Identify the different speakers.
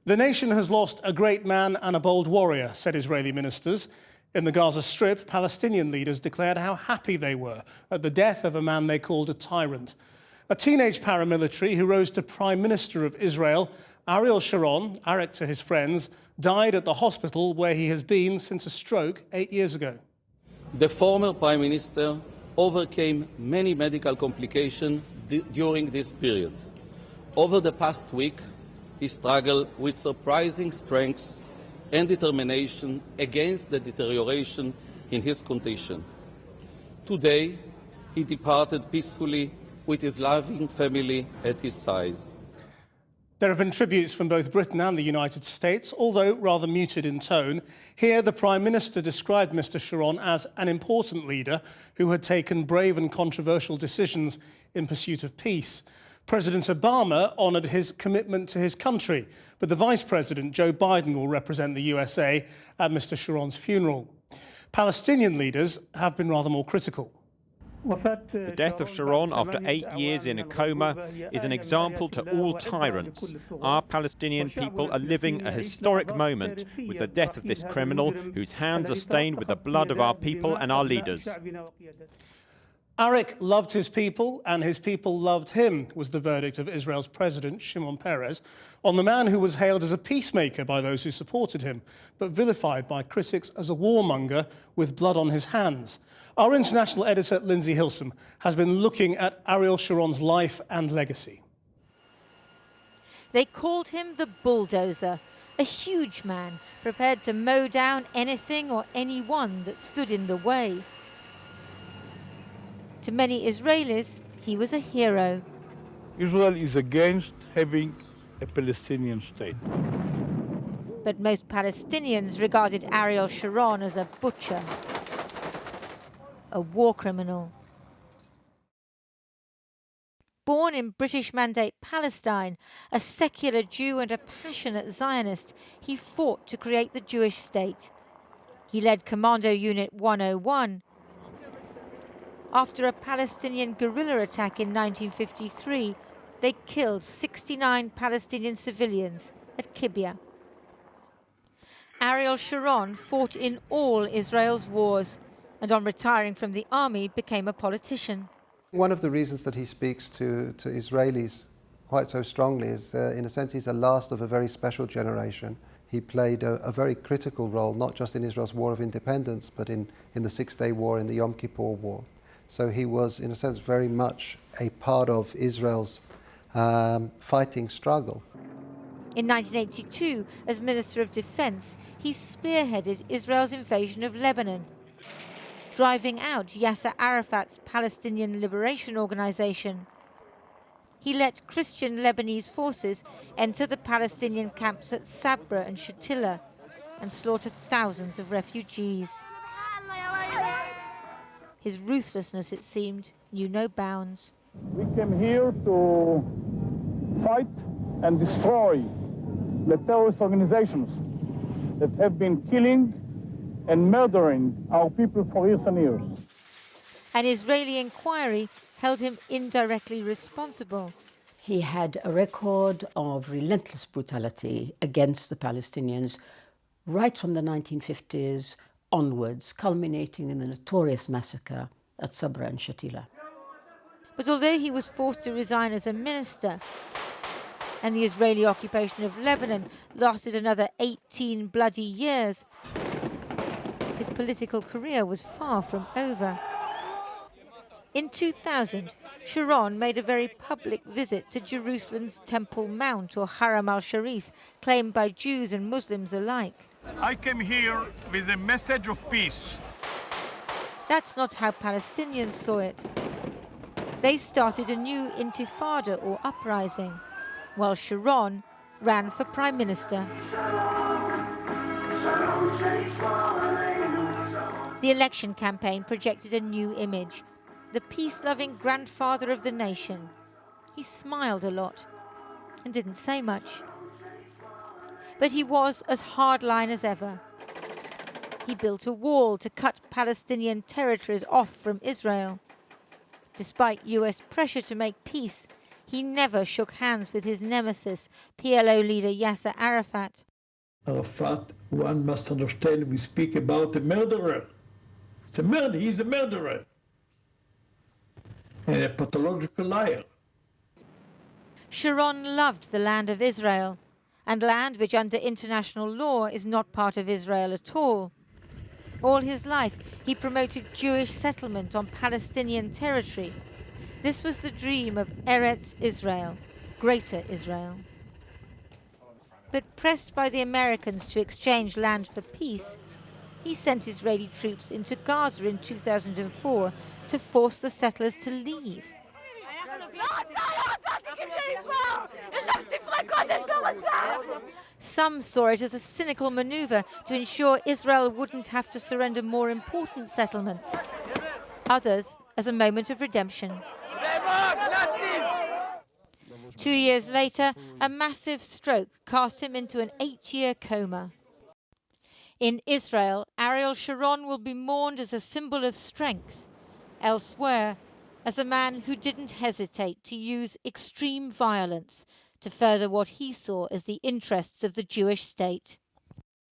Speaker 1: The nation has lost a great man and a bold warrior, said Israeli ministers. In the Gaza Strip, Palestinian leaders declared how happy they were at the death of a man they called a tyrant. A teenage paramilitary who rose to Prime Minister of Israel, Ariel Sharon, Arik to his friends, died at the hospital where he has been since a stroke 8 years ago.
Speaker 2: The former Prime Minister overcame many medical complications during this period. Over the past week, he struggled with surprising strength and determination against the deterioration in his condition. Today, he departed peacefully with his loving family at his side.
Speaker 1: There have been tributes from both Britain and the United States, although rather muted in tone. Here, the Prime Minister described Mr. Sharon as an important leader who had taken brave and controversial decisions in pursuit of peace. President Obama honoured his commitment to his country, but the Vice President, Joe Biden, will represent the USA at Mr. Sharon's funeral. Palestinian leaders have been rather more critical.
Speaker 3: The death of Sharon after 8 years in a coma is an example to all tyrants. Our Palestinian people are living a historic moment with the death of this criminal whose hands are stained with the blood of our people and our leaders.
Speaker 1: Arik loved his people and his people loved him, was the verdict of Israel's President, Shimon Peres, on the man who was hailed as a peacemaker by those who supported him, but vilified by critics as a warmonger with blood on his hands. Our international editor, Lindsay Hilsum, has been looking at Ariel Sharon's life and legacy.
Speaker 4: They called him the bulldozer, a huge man prepared to mow down anything or anyone that stood in the way. To many Israelis, he was a hero.
Speaker 5: Israel is against having a Palestinian state.
Speaker 4: But most Palestinians regarded Ariel Sharon as a butcher, a war criminal. Born in British Mandate Palestine, a secular Jew and a passionate Zionist, he fought to create the Jewish state. He led Commando Unit 101. After a Palestinian guerrilla attack in 1953, they killed 69 Palestinian civilians at Kibbutz. Ariel Sharon fought in all Israel's wars, and on retiring from the army became a politician.
Speaker 6: One of the reasons that he speaks to Israelis quite so strongly is, in a sense, he's the last of a very special generation. He played a very critical role, not just in Israel's War of Independence, but in the Six-Day War, in the Yom Kippur War. So he was, in a sense, very much a part of Israel's fighting struggle.
Speaker 4: In 1982, as Minister of Defense, he spearheaded Israel's invasion of Lebanon, driving out Yasser Arafat's Palestinian Liberation Organization. He let Christian Lebanese forces enter the Palestinian camps at Sabra and Shatila and slaughter thousands of refugees. His ruthlessness, it seemed, knew no bounds.
Speaker 5: We came here to fight and destroy the terrorist organizations that have been killing and murdering our people for years and years.
Speaker 4: An Israeli inquiry held him indirectly responsible.
Speaker 7: He had a record of relentless brutality against the Palestinians right from the 1950s onwards, culminating in the notorious massacre at Sabra and Shatila.
Speaker 4: But although he was forced to resign as a minister, and the Israeli occupation of Lebanon lasted another 18 bloody years, his political career was far from over. In 2000, Sharon made a very public visit to Jerusalem's Temple Mount, or Haram al-Sharif, claimed by Jews and Muslims alike.
Speaker 5: I came here with a message of peace.
Speaker 4: That's not how Palestinians saw it. They started a new intifada, or uprising, while Sharon ran for Prime Minister. The election campaign projected a new image, the peace-loving grandfather of the nation. He smiled a lot and didn't say much. But he was as hardline as ever. He built a wall to cut Palestinian territories off from Israel. Despite US pressure to make peace, he never shook hands with his nemesis, PLO leader Yasser Arafat.
Speaker 8: Arafat, one must understand, we speak about a murderer. It's a murder, he's a murderer. And a pathological liar.
Speaker 4: Sharon loved the land of Israel, and land which under international law is not part of Israel at all. All his life, he promoted Jewish settlement on Palestinian territory. This was the dream of Eretz Israel, Greater Israel. But pressed by the Americans to exchange land for peace, he sent Israeli troops into Gaza in 2004 to force the settlers to leave. Some saw it as a cynical maneuver to ensure Israel wouldn't have to surrender more important settlements. Others as a moment of redemption. 2 years later, a massive stroke cast him into an 8-year coma. In Israel, Ariel Sharon will be mourned as a symbol of strength. Elsewhere, as a man who didn't hesitate to use extreme violence to further what he saw as the interests of the Jewish state.